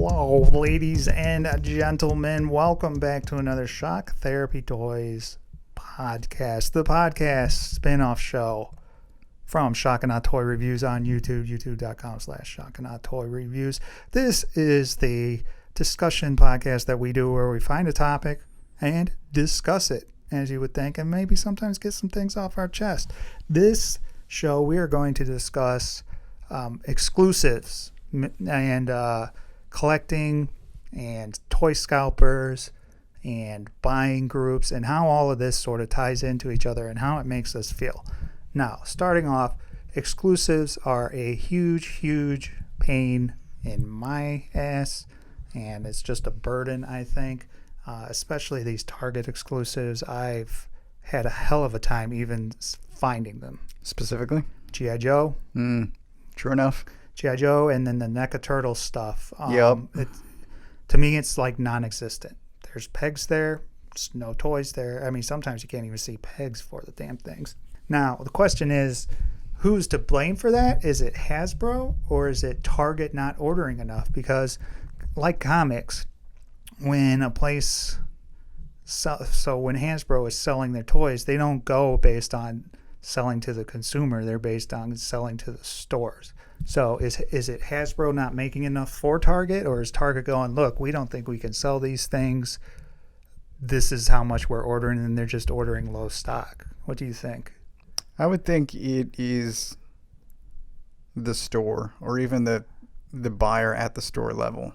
Hello, ladies and gentlemen. Welcome back to another Shock Therapy Toys podcast, the podcast spin-off show from Shock and Not Toy Reviews on YouTube, youtube.com/Shock and Not Toy Reviews. This is the discussion podcast that we do where we find a topic and discuss it, as you would think, and maybe sometimes get some things off our chest. This show, we are going to discuss exclusives and collecting and toy scalpers and buying groups and how all of this sort of ties into each other and how it makes us feel. Now, starting off, exclusives are a huge pain in my ass, and it's just a burden, I think, especially these Target exclusives. I've had a hell of a time even finding them. Specifically? G.I. Joe. True enough. G.I. Joe, and then the NECA Turtle stuff. Yep. To me, it's like non-existent. There's pegs there, just no toys there. I mean, sometimes you can't even see pegs for the damn things. Now, the question is, who's to blame for that? Is it Hasbro, or is it Target not ordering enough? Because, like comics, when a place... So when Hasbro is selling their toys, they don't go based on selling to the consumer. They're based on selling to the stores. So is it Hasbro not making enough for Target, or is Target going, look, we don't think we can sell these things. This is how much we're ordering, and they're just ordering low stock. What do you think? I would think it is the store, or even the buyer at the store level,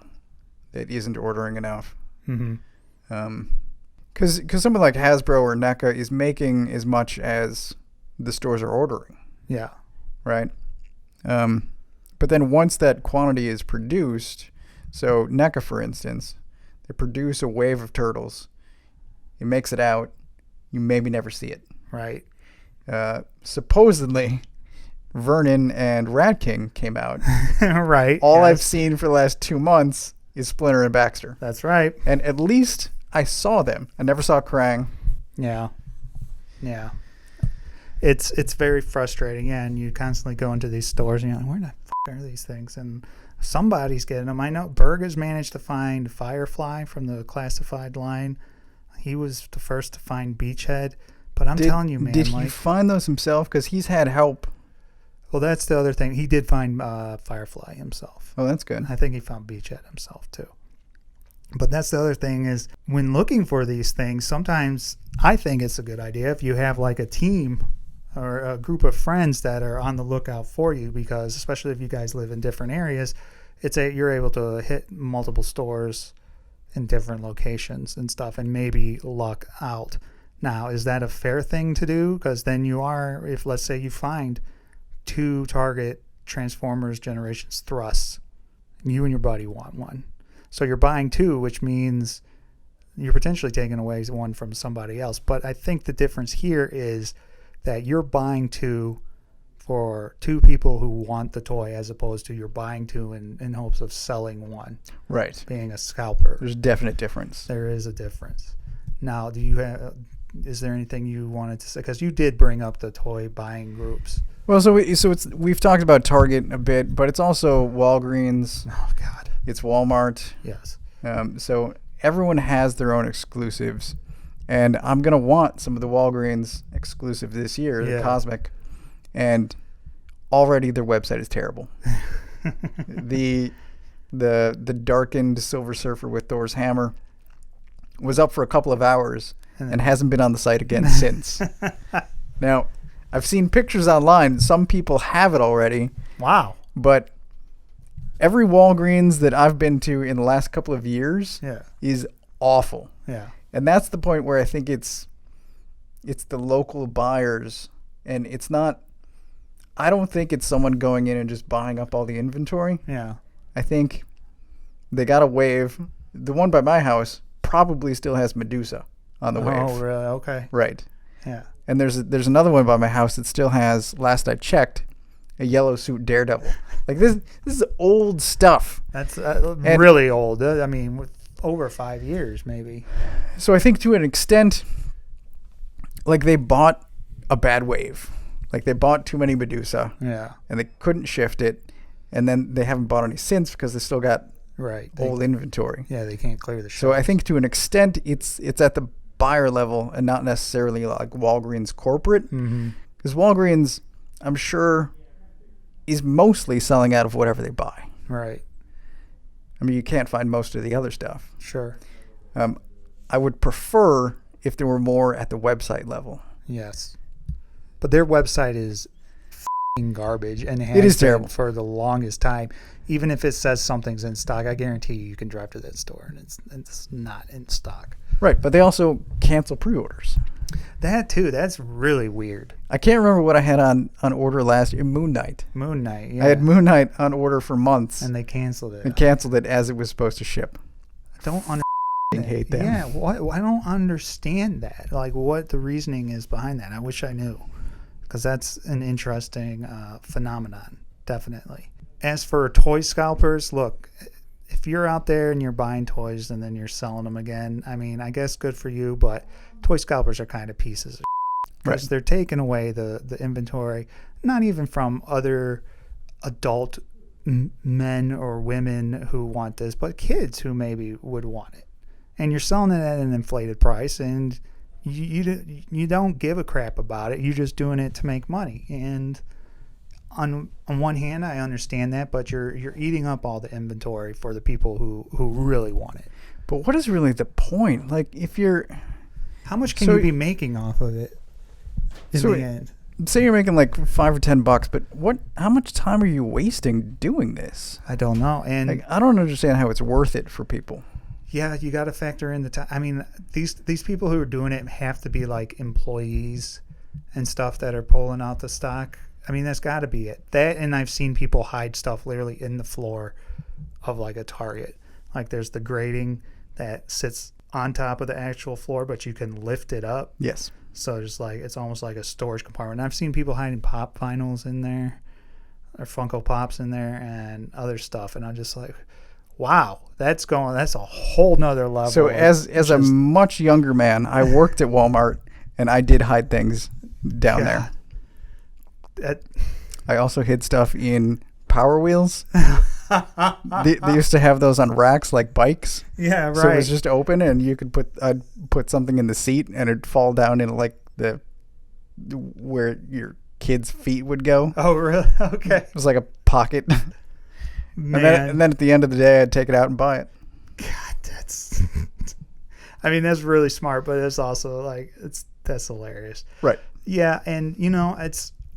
that isn't ordering enough. Mm-hmm. Because someone like Hasbro or NECA is making as much as the stores are ordering. Yeah. Right? But then once that quantity is produced, so NECA, for instance, they produce a wave of turtles. It makes it out. You maybe never see it. Right. Supposedly, Vernon and Rat King came out. Right. All yes. I've seen for the last 2 months is Splinter and Baxter. That's right. And at least I saw them. I never saw Krang. Yeah. It's very frustrating, yeah, and you constantly go into these stores and you're like, where the f*** are these things? And somebody's getting them. I know Berg has managed to find Firefly from the classified line. He was the first to find Beachhead. But I'm telling you, man. Did he find those himself? Because he's had help. Well, that's the other thing. He did find Firefly himself. Oh, that's good. I think he found Beachhead himself, too. But that's the other thing is when looking for these things, sometimes I think it's a good idea if you have like a team or a group of friends that are on the lookout for you, because especially if you guys live in different areas, you're able to hit multiple stores in different locations and stuff and maybe luck out. Now, is that a fair thing to do? Because then if let's say you find 2 Target Transformers Generations thrusts, and you and your buddy want one. So you're buying 2, which means you're potentially taking away one from somebody else. But I think the difference here is that you're buying 2 for 2 people who want the toy, as opposed to you're buying 2 in hopes of selling one. Right. Being a scalper. There's a definite difference. There is a difference. Now, is there anything you wanted to say? Because you did bring up the toy buying groups. Well, we've talked about Target a bit, but it's also Walgreens. Oh, God. It's Walmart. Yes. So everyone has their own exclusives. And I'm going to want some of the Walgreens exclusive this year, the Cosmic. And already their website is terrible. The darkened Silver Surfer with Thor's hammer was up for a couple of hours and hasn't been on the site again since. Now, I've seen pictures online. Some people have it already. Wow. But every Walgreens that I've been to in the last couple of years is awful. Yeah. And that's the point where I think it's the local buyers, and it's not, I don't think it's someone going in and just buying up all the inventory. Yeah. I think they got a wave. The one by my house probably still has Medusa on the wave. Oh, really? Okay. Right. Yeah. And there's another one by my house that still has, last I checked, a yellow suit Daredevil. Like this is old stuff. That's really old. I mean, over 5 years maybe. So I think to an extent, like they bought a bad wave. Like they bought too many Medusa. Yeah. And they couldn't shift it. And then they haven't bought any since because they still got Right. old inventory. Yeah, they can't clear the So shelves. I think to an extent it's at the buyer level and not necessarily like Walgreens corporate. Because Walgreens, I'm sure, is mostly selling out of whatever they buy. Right. I mean, you can't find most of the other stuff. Sure. I would prefer if there were more at the website level. Yes. But their website is garbage, and It is terrible for the longest time. Even if it says something's in stock, I guarantee you can drive to that store and it's not in stock. Right, but they also cancel pre-orders. That too, that's really weird. I can't remember what I had on order last year. Moon Knight. Moon Knight, yeah. I had Moon Knight on order for months. And they canceled it. And canceled it as it was supposed to ship. I don't understand. I hate them. Yeah, I don't understand that. Like, what the reasoning is behind that. I wish I knew. Because that's an interesting phenomenon, definitely. As for toy scalpers, look, if you're out there and you're buying toys and then you're selling them again, I mean, I guess good for you, but toy scalpers are kind of pieces of because they're taking away the inventory, not even from other adult men or women who want this, but kids who maybe would want it. And you're selling it at an inflated price, and you don't give a crap about it. You're just doing it to make money. And on one hand, I understand that, but you're eating up all the inventory for the people who really want it. But what is really the point? Like, if you're... How much can you be making off of it in the end? Say you're making like $5 or $10, but how much time are you wasting doing this? I don't know. And like, I don't understand how it's worth it for people. Yeah, you got to factor in the time. I mean, these people who are doing it have to be like employees and stuff that are pulling out the stock. I mean, that's got to be it. That, and I've seen people hide stuff literally in the floor of like a Target. Like there's the grating that sits on top of the actual floor, but you can lift it up. Yes. So just like it's almost like a storage compartment. And I've seen people hiding pop vinyls in there, or Funko Pops in there, and other stuff. And I'm just like, wow, that's a whole nother level. So as a much younger man, I worked at Walmart and I did hide things down there. I also hid stuff in Power Wheels. they used to have those on racks like bikes. Yeah, right. So it was just open and you could put something in the seat and it'd fall down into like where your kids' feet would go. Oh, really? Okay. It was like a pocket. Man. And then at the end of the day, I'd take it out and buy it. God, that's... I mean, that's really smart, but it's also like, that's hilarious. Right. Yeah, and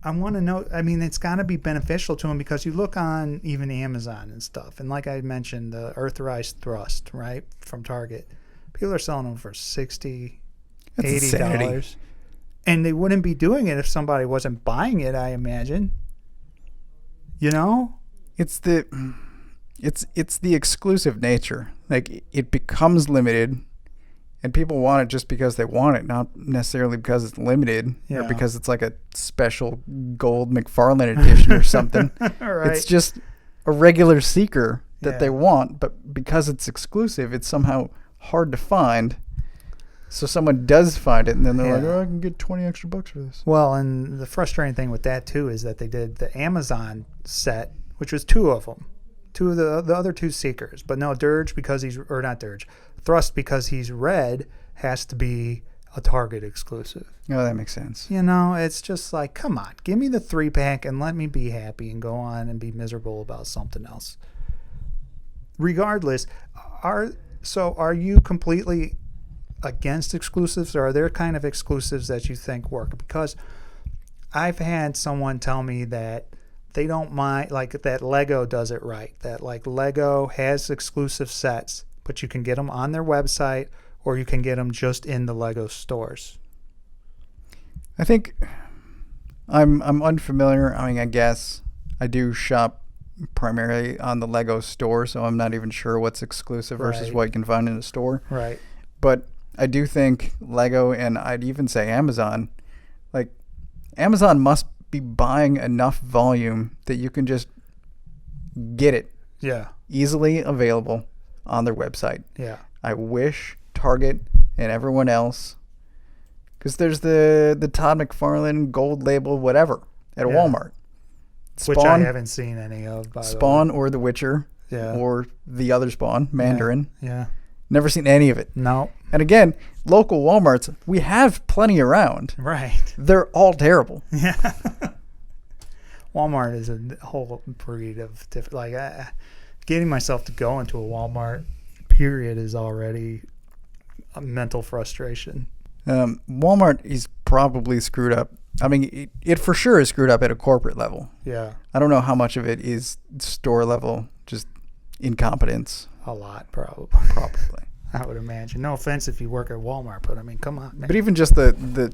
I want to know, I mean, it's got to be beneficial to them because you look on even Amazon and stuff, and like I mentioned, the Earthrise Thrust, right, from Target, people are selling them for $60, that's $80. insanity. And they wouldn't be doing it if somebody wasn't buying it, I imagine. You know? It's the exclusive nature. Like, it becomes limited, and people want it just because they want it, not necessarily because it's limited or because it's like a special gold McFarlane edition or something. Right. It's just a regular seeker that they want, but because it's exclusive, it's somehow hard to find. So someone does find it, and then they're like, "Oh, I can get $20 extra for this." Well, and the frustrating thing with that too is that they did the Amazon set, which was two of them, two of the other two seekers. But no, Thrust because he's red has to be a Target exclusive. Oh, that makes sense. You know, it's just like, come on, give me the 3-pack and let me be happy and go on and be miserable about something else. Regardless, are you completely against exclusives, or are there kind of exclusives that you think work? Because I've had someone tell me that they don't mind, like that Lego does it right, that like Lego has exclusive sets, but you can get them on their website or you can get them just in the Lego stores. I think I'm unfamiliar. I mean, I guess I do shop primarily on the Lego store, so I'm not even sure what's exclusive versus what you can find in a store. Right. But I do think Lego, and I'd even say Amazon, like Amazon must be buying enough volume that you can just get it easily available on their website. Yeah. I wish Target and everyone else, because there's the Todd McFarlane gold label whatever at Walmart. Which I haven't seen any of, by the way. Spawn or The Witcher. or the other spawn, Mandarin. Yeah. Never seen any of it. No. And again, local Walmarts, we have plenty around. Right. They're all terrible. Yeah. Walmart is a whole breed of different. Like, getting myself to go into a Walmart, period, is already a mental frustration. Walmart is probably screwed up. I mean, it for sure is screwed up at a corporate level. Yeah. I don't know how much of it is store level, just incompetence. A lot, probably. Probably. I would imagine. No offense if you work at Walmart, but I mean, come on, man. But even just the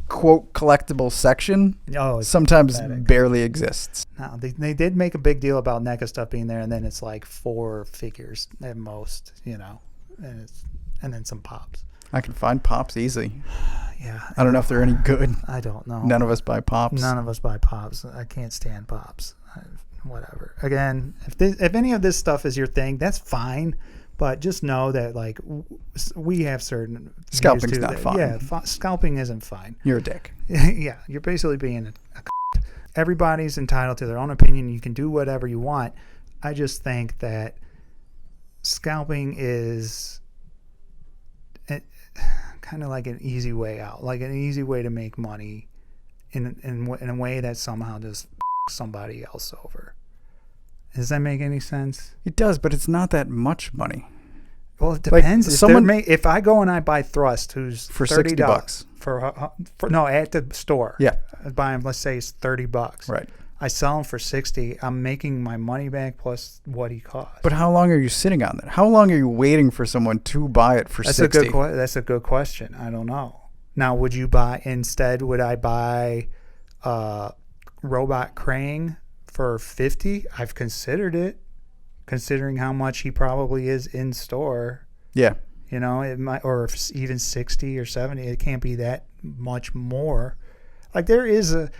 quote collectible section sometimes pathetic. Barely exists. No, they did make a big deal about NECA stuff being there, and then it's like 4 figures at most, and then some pops. I can find pops easy. Yeah. I don't know if they're any good. I don't know. None of us buy pops. None of us buy pops. I can't stand pops. Whatever. Again, if any of this stuff is your thing, that's fine. But just know that, like, we have certain Scalping's not fine. Yeah, scalping isn't fine. You're a dick. Yeah, you're basically being a everybody's entitled to their own opinion. You can do whatever you want. I just think that scalping is kind of like an easy way out, like an easy way to make money in a way that somehow just somebody else over. Does that make any sense? It does, but it's not that much money. Well, it depends. Like if I go and I buy Thrust, who's for $60 for no, at the store. Yeah, I buy him. Let's say it's $30. Right. I sell him for $60. I'm making my money back plus what he costs. But how long are you sitting on that? How long are you waiting for someone to buy it for $60? That's a good question. I don't know. Now, would you buy instead? Would I buy Robot Krang for $50? I've considered it, considering how much he probably is in store. Yeah. It might, or even 60 or 70. It can't be that much more. Like there is a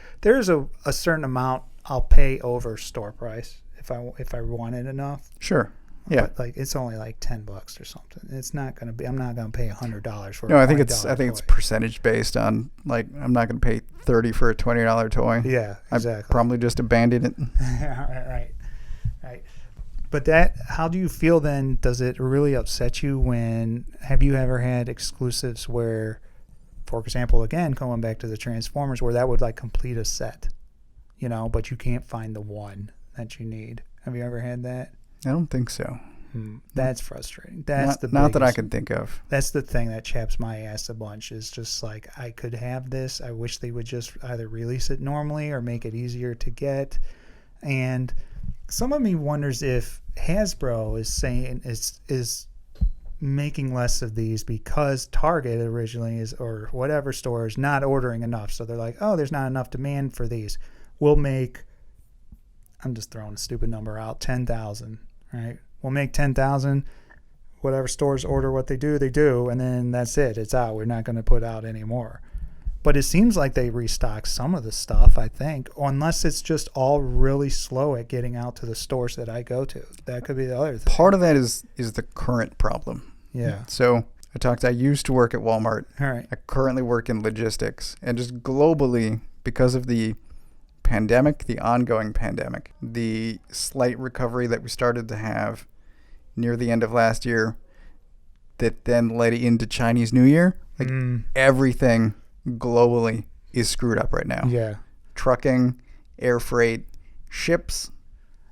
certain amount I'll pay over store price if I want it enough. Sure. Yeah. But like it's only like $10 or something. It's not gonna be. I'm not gonna pay $100 for. No, I think it's percentage based on, like, I'm not gonna pay $30 for a $20 toy. Yeah, exactly. I'd probably just abandon it. Right. But how do you feel then? Does it really upset you have you ever had exclusives where, for example, again, going back to the Transformers, where that would like complete a set, but you can't find the one that you need? Have you ever had that? I don't think so. That's frustrating. Not that I can think of. That's the thing that chaps my ass a bunch, is just like, I could have this. I wish they would just either release it normally or make it easier to get. And some of me wonders if Hasbro is saying is making less of these because Target originally or whatever store is not ordering enough. So they're like, oh, there's not enough demand for these. We'll make, I'm just throwing a stupid number out, 10,000, right? We'll make 10,000. Whatever stores order what they do, and then that's it. It's out. We're not going to put out any more. But it seems like they restock some of the stuff, I think, unless it's just all really slow at getting out to the stores that I go to. That could be the other thing. Part of that is the current problem. Yeah. So I used to work at Walmart. All right. I currently work in logistics. And just globally, because of the pandemic, the ongoing pandemic, the slight recovery that we started to have near the end of last year that then led into Chinese New Year, like everything globally is screwed up right now. Yeah. Trucking, air freight, ships.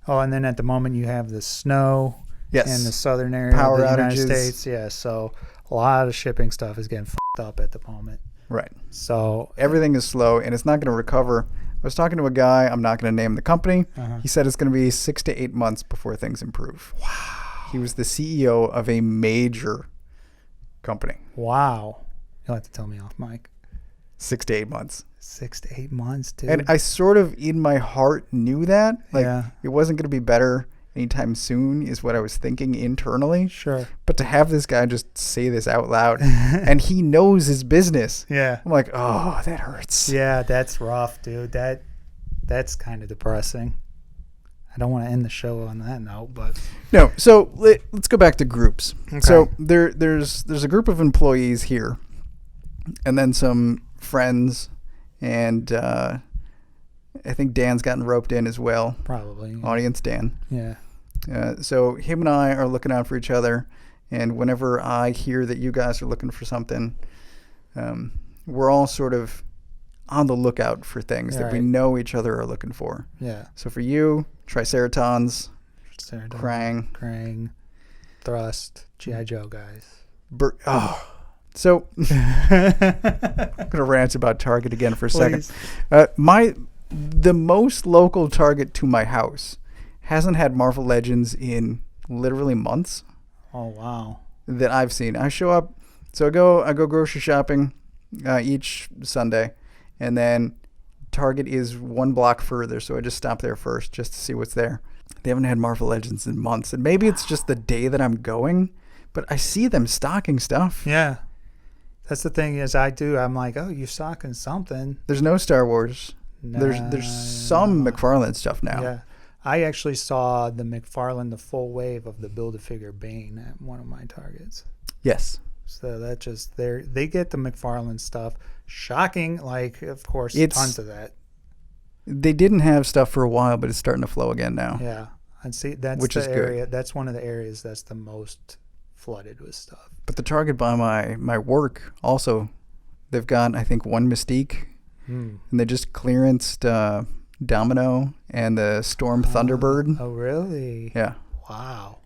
Oh, and then at the moment you have the snow in the southern area Power of the outages. United States. Yeah, so a lot of shipping stuff is getting fucked up at the moment. Right. So everything is slow and it's not going to recover. I was talking to a guy, I'm not going to name the company. He said it's going to be 6 to 8 months before things improve. Wow. He was the CEO of a major company. Wow. You'll have to tell me off mic. 6 to 8 months. 6 to 8 months, dude. And I sort of in my heart knew that. Like, yeah. It wasn't going to be better anytime soon is what I was thinking internally. Sure. But to have this guy just say this out loud and he knows his business. Yeah. I'm like, oh, that hurts. Yeah, that's rough, dude. That's kind of depressing. I don't want to end the show on that note, but no. So let's go back to groups. Okay. So there's a group of employees here, and then some friends, and I think Dan's gotten roped in as well. Probably. Yeah. Audience Dan. Yeah. So him and I are looking out for each other. And whenever I hear that you guys are looking for something, we're all sort of on the lookout for things that we know each other are looking for. Yeah. So for you, Triceratons, Krang, Thrust, G.I. Joe guys. So I'm gonna rant about Target again for a second. The most local Target to my house hasn't had Marvel Legends in literally months. Oh wow! That I've seen. I show up, so I go grocery shopping each Sunday, and then Target is one block further, so I just stop there first just to see what's there. They haven't had Marvel Legends in months, and maybe it's just the day that I'm going, but I see them stocking stuff. Yeah. That's the thing is I'm like, oh, you stocking something. There's no Star Wars. There's some McFarlane stuff now. Yeah. I actually saw the McFarlane, the full wave of the Build-A-Figure Bane at one of my Targets. Yes. So that just, they get the McFarlane stuff. Shocking, like, of course, tons of that. They didn't have stuff for a while, but it's starting to flow again now. Yeah. And see, that's which is area. Good. That's one of the areas that's the most flooded with stuff. But the Target by my work also, they've got, I think, one Mystique, and they just clearanced Domino and the Storm Thunderbird. Oh, really? Yeah. Wow.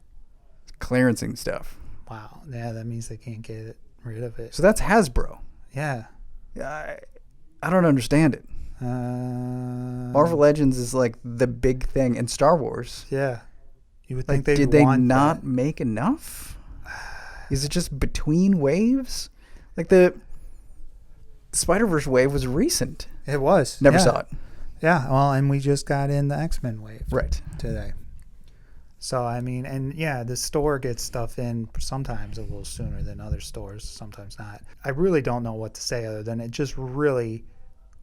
Clearancing stuff. Wow. Yeah, that means they can't get rid of it. So that's Hasbro. Yeah. I don't understand it. Marvel Legends is like the big thing, and Star Wars. Yeah. You would think did they not make enough? Is it just between waves? Like the Spider-Verse wave was recent. It was. Never saw it. Yeah, well, and we just got in the X-Men wave today. So, I mean, and yeah, the store gets stuff in sometimes a little sooner than other stores, sometimes not. I really don't know what to say other than it just really,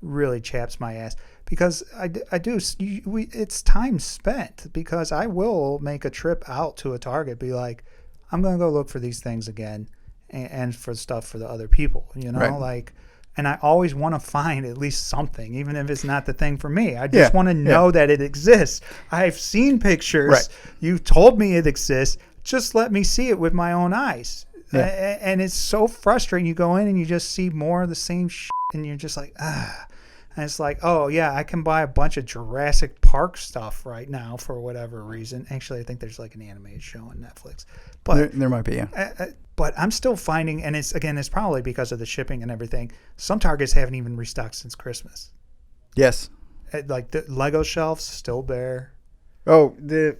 really chaps my ass. Because it's time spent. Because I will make a trip out to a Target, be like, I'm going to go look for these things again and for stuff for the other people, you know, like, and I always want to find at least something, even if it's not the thing for me. I just want to know that it exists. I've seen pictures. Right. You've told me it exists. Just let me see it with my own eyes. Yeah. And it's so frustrating. You go in and you just see more of the same shit and you're just like, ah. And it's like, oh, yeah, I can buy a bunch of Jurassic Park stuff right now for whatever reason. Actually, I think there's like an animated show on Netflix. But there might be, yeah. But I'm still finding, and it's probably because of the shipping and everything, some Targets haven't even restocked since Christmas. Yes. Like the Lego shelves still bare. Oh, the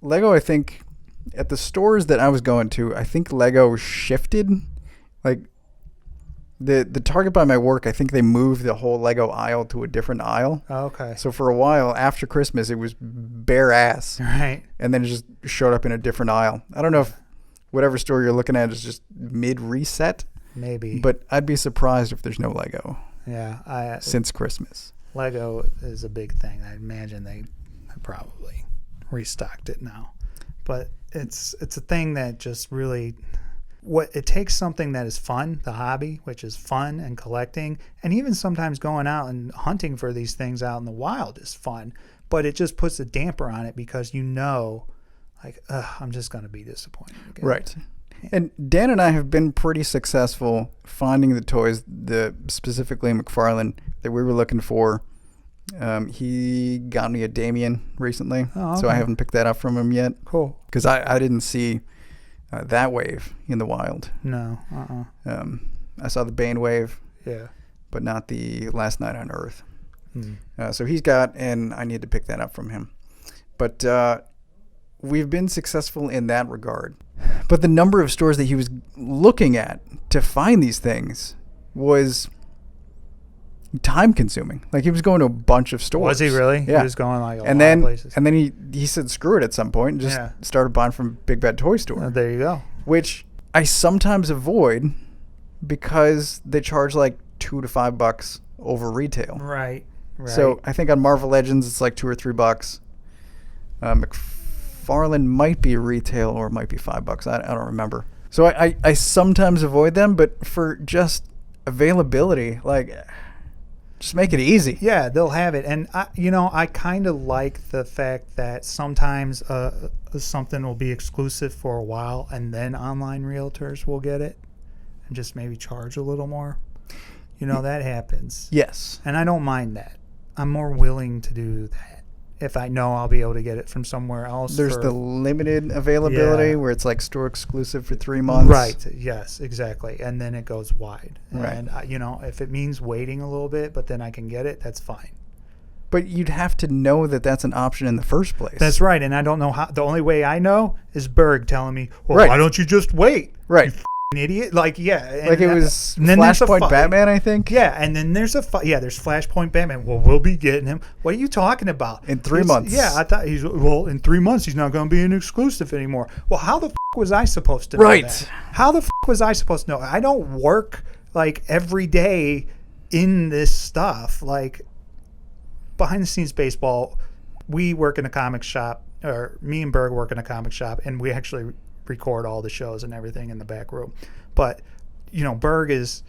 Lego, I think, at the stores that I was going to, I think Lego shifted. Like, the Target by my work, I think they moved the whole Lego aisle to a different aisle. Oh, okay. So for a while after Christmas, it was bare ass. Right. And then it just showed up in a different aisle. I don't know if whatever store you're looking at is just mid-reset. Maybe. But I'd be surprised if there's no Lego. Yeah. Since Christmas. Lego is a big thing. I imagine they probably restocked it now. But it's a thing that just really... it takes something that is fun, the hobby, which is fun and collecting, and even sometimes going out and hunting for these things out in the wild is fun, but it just puts a damper on it because like, I'm just going to be disappointed again. Right. And Dan and I have been pretty successful finding the toys, specifically McFarlane, that we were looking for. He got me a Damien recently, so I haven't picked that up from him yet. Cool. Because I didn't see... that wave in the wild. No. I saw the Bane wave. Yeah. But not the Last Night on Earth. So he's got, and I need to pick that up from him. But we've been successful in that regard. But the number of stores that he was looking at to find these things was time consuming. Like he was going to a bunch of stores. Was he really? Yeah. He was going like a lot of places. And then he said screw it at some point and just started buying from Big Bad Toy Store. Oh, there you go. Which I sometimes avoid because they charge like $2 to $5 over retail. Right. So I think on Marvel Legends it's like $2 or $3. McFarlane might be retail or it might be $5. I don't remember. So I sometimes avoid them, but for just availability, like Just make it easy. Yeah, they'll have it. And, I kind of like the fact that sometimes something will be exclusive for a while and then online realtors will get it and just maybe charge a little more. That happens. Yes. And I don't mind that. I'm more willing to do that if I know I'll be able to get it from somewhere else. There's the limited availability where it's like store exclusive for 3 months. Right. Yes, exactly. And then it goes wide. Right. And, if it means waiting a little bit, but then I can get it, that's fine. But you'd have to know that that's an option in the first place. That's right. And I don't know how. The only way I know is Berg telling me, well, right. Why don't you just wait? Right. You idiot. Like, yeah. Like it was Flashpoint Batman, I think. Yeah. And then there's there's Flashpoint Batman. Well, we'll be getting him. What are you talking about? In 3 months. Yeah. I thought in 3 months, he's not going to be an exclusive anymore. Well, how the was I supposed to know that? How the was I supposed to know? I don't work like every day in this stuff. Like behind the scenes baseball, we work in a comic shop, or me and Berg work in a comic shop, and we actually record all the shows and everything in the back room. But Berg is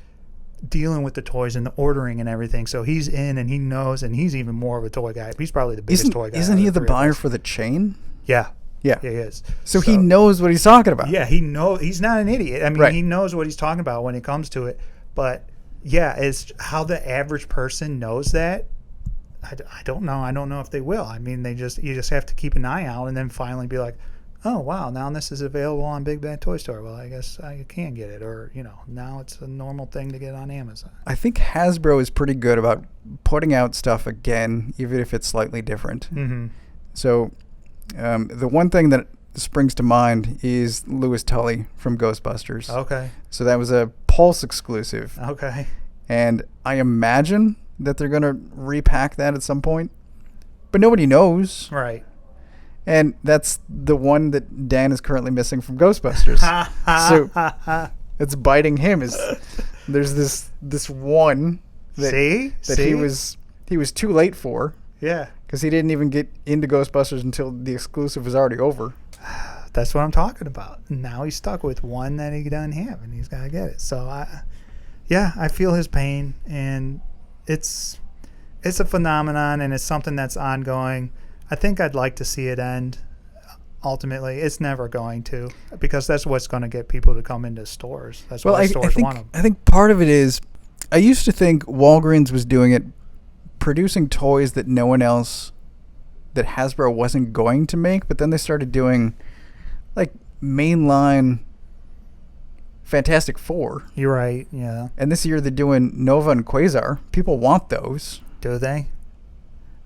dealing with the toys and the ordering and everything, so he's in and he knows, and he's even more of a toy guy. He's probably the biggest toy guy. Isn't he the buyer for the chain? Yeah, he is. So he knows what he's talking about. Yeah, he knows. He's not an idiot. I mean, He knows what he's talking about when it comes to it. But yeah, it's how the average person knows that. I don't know. I don't know if they will. I mean, you just have to keep an eye out and then finally be like, oh, wow, now this is available on Big Bad Toy Store. Well, I guess I can get it. Or, now it's a normal thing to get on Amazon. I think Hasbro is pretty good about putting out stuff again, even if it's slightly different. Mm-hmm. So the one thing that springs to mind is Louis Tully from Ghostbusters. Okay. So that was a Pulse exclusive. Okay. And I imagine that they're going to repack that at some point. But nobody knows. Right. And that's the one that Dan is currently missing from Ghostbusters. So it's biting him. There's this one that he was too late for. Yeah. Because he didn't even get into Ghostbusters until the exclusive was already over. That's what I'm talking about. Now he's stuck with one that he doesn't have, and he's got to get it. So I feel his pain, and it's a phenomenon, and it's something that's ongoing. I think I'd like to see it end. Ultimately, it's never going to, because that's what's going to get people to come into stores. That's why stores want them. I think part of it is, I used to think Walgreens was doing it, producing toys that no one else, that Hasbro wasn't going to make, but then they started doing like mainline Fantastic Four. You're right, yeah. And this year they're doing Nova and Quasar. People want those. Do they?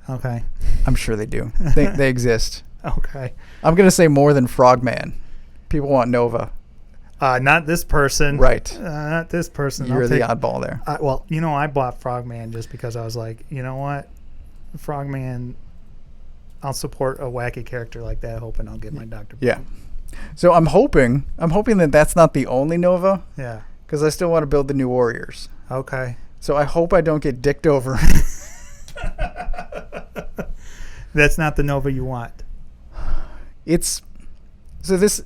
Okay. I'm sure they do. They exist. Okay. I'm going to say more than Frogman. People want Nova. Not this person. Right. Not this person. You're the oddball there. Well, I bought Frogman just because I was like, you know what? Frogman, I'll support a wacky character like that, hoping I'll get my Dr. Yeah. So I'm hoping that that's not the only Nova. Yeah. Because I still want to build the new Warriors. Okay. So I hope I don't get dicked over. That's not the Nova you want. It's so this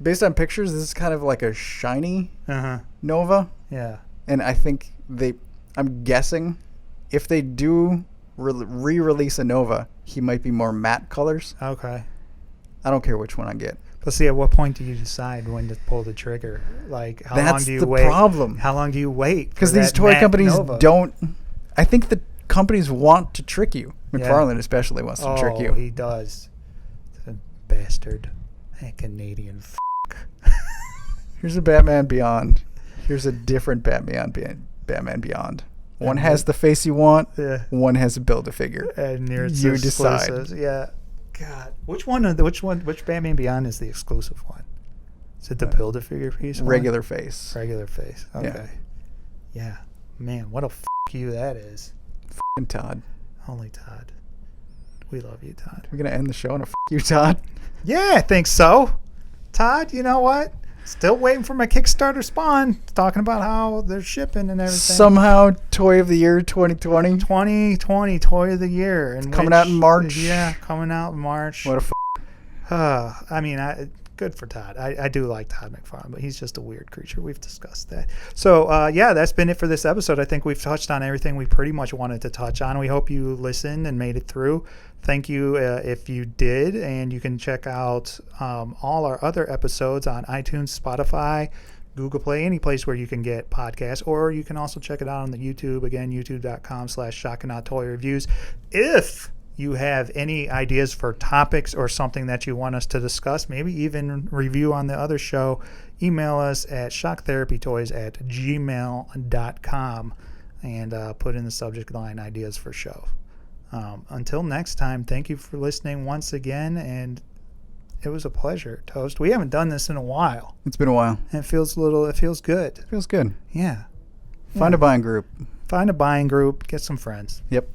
based on pictures, this is kind of like a shiny Nova. Yeah. And I think I'm guessing if they do re-release a Nova, he might be more matte colors. Okay. I don't care which one I get. But see, at what point do you decide when to pull the trigger? Like, how long do you wait? That's the problem. How long do you wait? Because these toy companies don't. I think the companies want to trick you. McFarlane especially wants to trick you. Oh, he does. The bastard. That Canadian Here's a Batman Beyond. Here's a different Batman Beyond. One has the face you want. Yeah. One has a Build-A-Figure. And you decide. Yeah. God. Which Batman Beyond is the exclusive one? Is it the Build-A-Figure piece? Regular face. Regular face. Okay. Yeah. Man, what a you that is. F***ing Todd. Only Todd. We love you, Todd. We're going to end the show on a you, Todd? Yeah, I think so. Todd, you know what? Still waiting for my Kickstarter spawn. Talking about how they're shipping and everything. Somehow, Toy of the Year 2020. 2020 Toy of the Year. It's coming out in March. Yeah, coming out in March. What a I mean, good for Todd. I do like Todd McFarlane, but he's just a weird creature. We've discussed that. So, that's been it for this episode. I think we've touched on everything we pretty much wanted to touch on. We hope you listened and made it through. Thank you if you did, and you can check out all our other episodes on iTunes, Spotify, Google Play, any place where you can get podcasts, or you can also check it out on the YouTube. Again, youtube.com/ShockandAwToyReviews. If you have any ideas for topics or something that you want us to discuss, maybe even review on the other show, email us at shocktherapytoys@gmail.com and put in the subject line ideas for show. Until next time, thank you for listening once again, and it was a pleasure, Toast. We haven't done this in a while. It's been a while. And it feels good. It feels good. Yeah. Find a buying group. Get some friends. Yep.